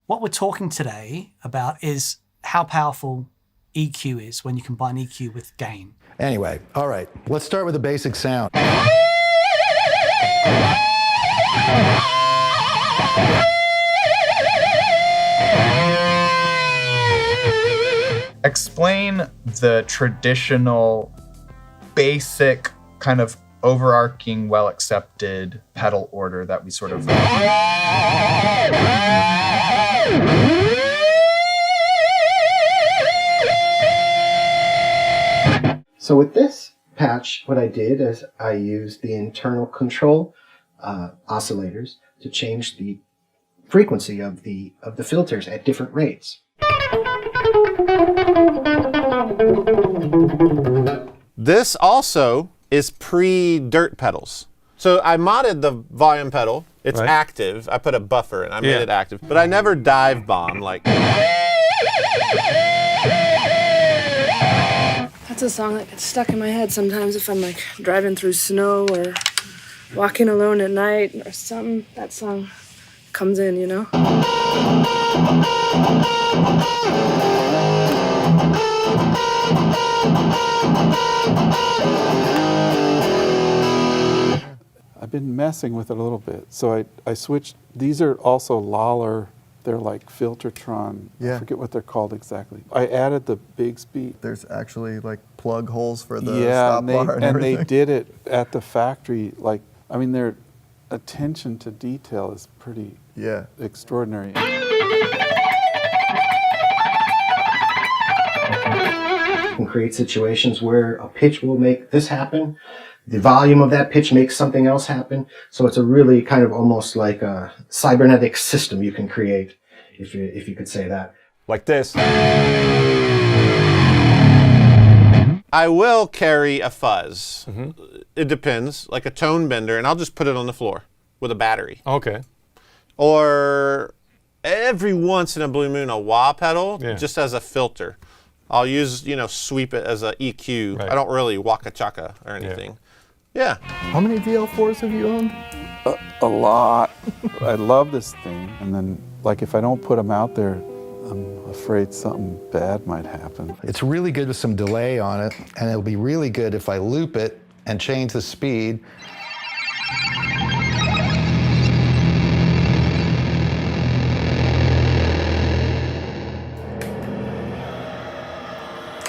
What we're talking today about is how powerful EQ is when you combine EQ with gain. Anyway, all right, let's start with the basic sound. Explain the traditional, basic, kind of overarching, well-accepted pedal order that we sort of... So with this patch, what I did is I used the internal control oscillators to change the frequency of the filters at different rates. This also is pre-dirt pedals. So I modded the volume pedal. It's active. I put a buffer and I made it active. But I never dive bomb like... That's a song that gets stuck in my head sometimes if I'm like driving through snow or walking alone at night or something. That song comes in, you know? I've been messing with it a little bit. So I switched. These are also Lawler. They're like Filtertron. I forget what they're called exactly. I added the Bigsby. There's actually like plug holes for the stop bar and everything. They did it at the factory. Like, I mean, their attention to detail is pretty extraordinary. You can create situations where a pitch will make this happen. The volume of that pitch makes something else happen. So it's a really kind of almost like a cybernetic system you can create, if you could say that. Like this. I will carry a fuzz. It depends, like a tone bender, and I'll just put it on the floor with a battery. Okay. Or every once in a blue moon, a wah pedal, just as a filter. I'll use, sweep it as a EQ. I don't really waka chaka or anything. Yeah. How many VL4s have you owned? A lot. I love this thing. And then, like, if I don't put them out there, I'm afraid something bad might happen. It's really good with some delay on it, and it'll be really good if I loop it and change the speed.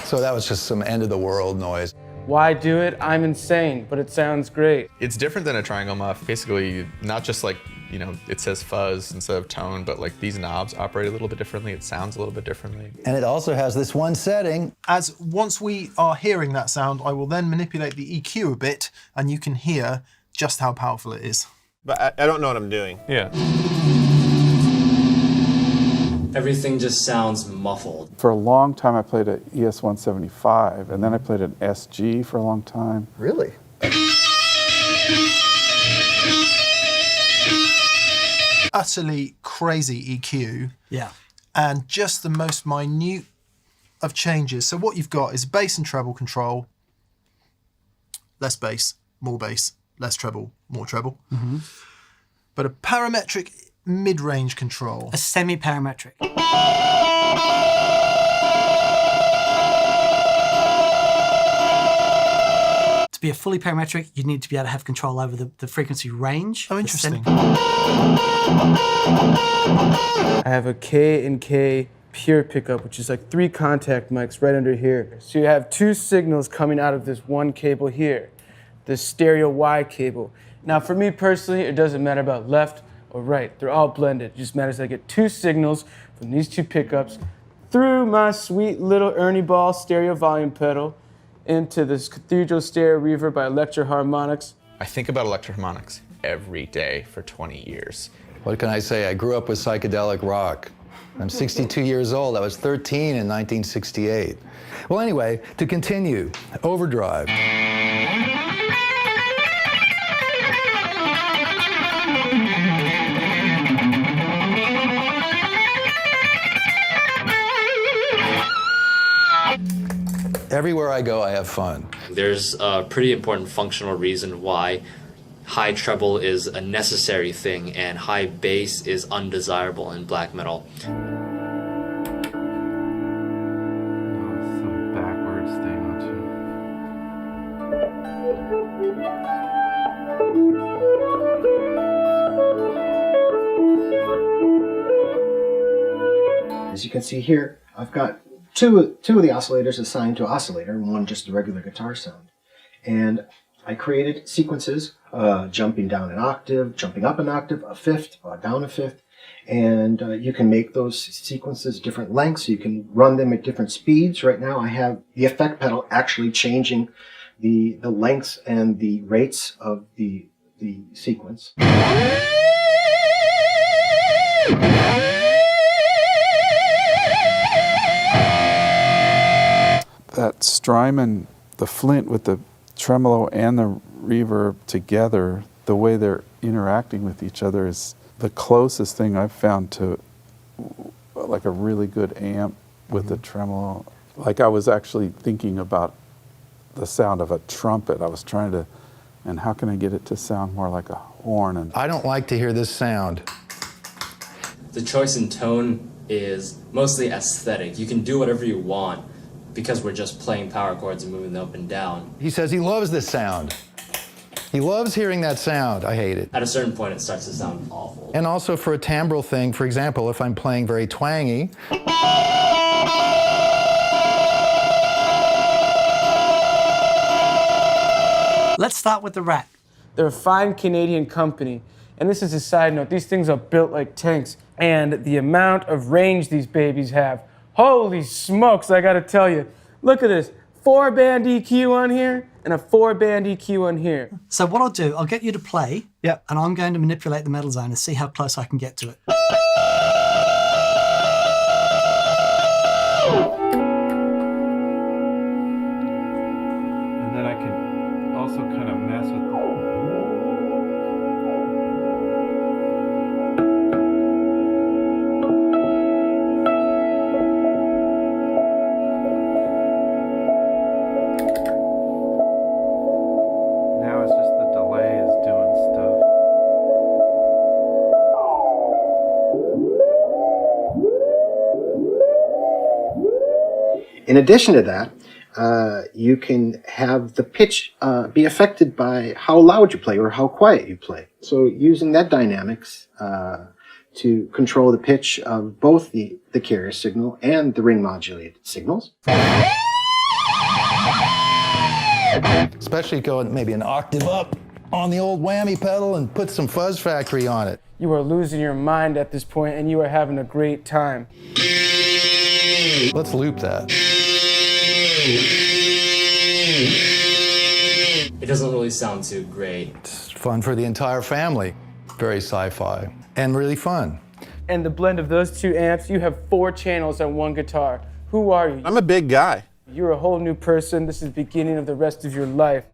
So that was just some end of the world noise. Why do it? I'm insane, but it sounds great. It's different than a triangle muff. Basically, not just like, it says fuzz instead of tone, but like these knobs operate a little bit differently. It sounds a little bit differently. And it also has this one setting. As once we are hearing that sound, I will then manipulate the EQ a bit, and you can hear just how powerful it is. But I don't know what I'm doing. Yeah. Everything just sounds muffled. For a long time, I played an ES-175, and then I played an SG for a long time. Really? Utterly crazy EQ. Yeah. And just the most minute of changes. So what you've got is bass and treble control. Less bass, more bass, less treble, more treble. But a parametric mid-range control. A semi-parametric. To be a fully parametric, you need to be able to have control over the frequency range. Oh, interesting. I have a K and K pure pickup, which is like 3 contact mics right under here. So you have 2 signals coming out of this one cable here, this stereo Y cable. Now for me personally, it doesn't matter about left or right. They're all blended. It just matters that I get 2 signals from these 2 pickups through my sweet little Ernie Ball stereo volume pedal into this Cathedral Stereo Reverb by Electro Harmonics. I think about Electro Harmonics every day for 20 years. What can I say? I grew up with psychedelic rock. I'm 62 years old. I was 13 in 1968. Well, anyway, to continue, overdrive. Everywhere I go, I have fun. There's a pretty important functional reason why high treble is a necessary thing and high bass is undesirable in black metal. Some backwards thing, As you can see here, I've got two of the oscillators assigned to oscillator, and one just a regular guitar sound. And I created sequences, jumping down an octave, jumping up an octave, a fifth, down a fifth, and you can make those sequences different lengths. You can run them at different speeds. Right now I have the effect pedal actually changing the lengths and the rates of the sequence. That Strymon, the Flint with the tremolo and the reverb together, the way they're interacting with each other is the closest thing I've found to like a really good amp with the tremolo. Like I was actually thinking about the sound of a trumpet. I was trying to, and how can I get it to sound more like a horn? And I don't like to hear this sound. The choice in tone is mostly aesthetic. You can do whatever you want because we're just playing power chords and moving them up and down. He says he loves this sound. He loves hearing that sound. I hate it. At a certain point, it starts to sound awful. And also for a timbral thing, for example, if I'm playing very twangy, let's start with the rack. They're a fine Canadian company. And this is a side note, these things are built like tanks. And the amount of range these babies have, holy smokes, I gotta tell you. Look at this, 4-band EQ on here and a 4-band EQ on here. So what I'll do, I'll get you to play, and I'm going to manipulate the metal zone and see how close I can get to it. then I can also kind of mess with now it's just the delay is doing stuff. In addition to that, you can have the pitch be affected by how loud you play or how quiet you play. So using that dynamics to control the pitch of both the carrier signal and the ring modulated signals. Especially going maybe an octave up on the old whammy pedal and put some fuzz factory on it. You are losing your mind at this point and you are having a great time. Let's loop that. It doesn't really sound too great. It's fun for the entire family. Very sci-fi and really fun. And the blend of those two amps, you have 4 channels on one guitar. Who are you? I'm a big guy. You're a whole new person. This is the beginning of the rest of your life.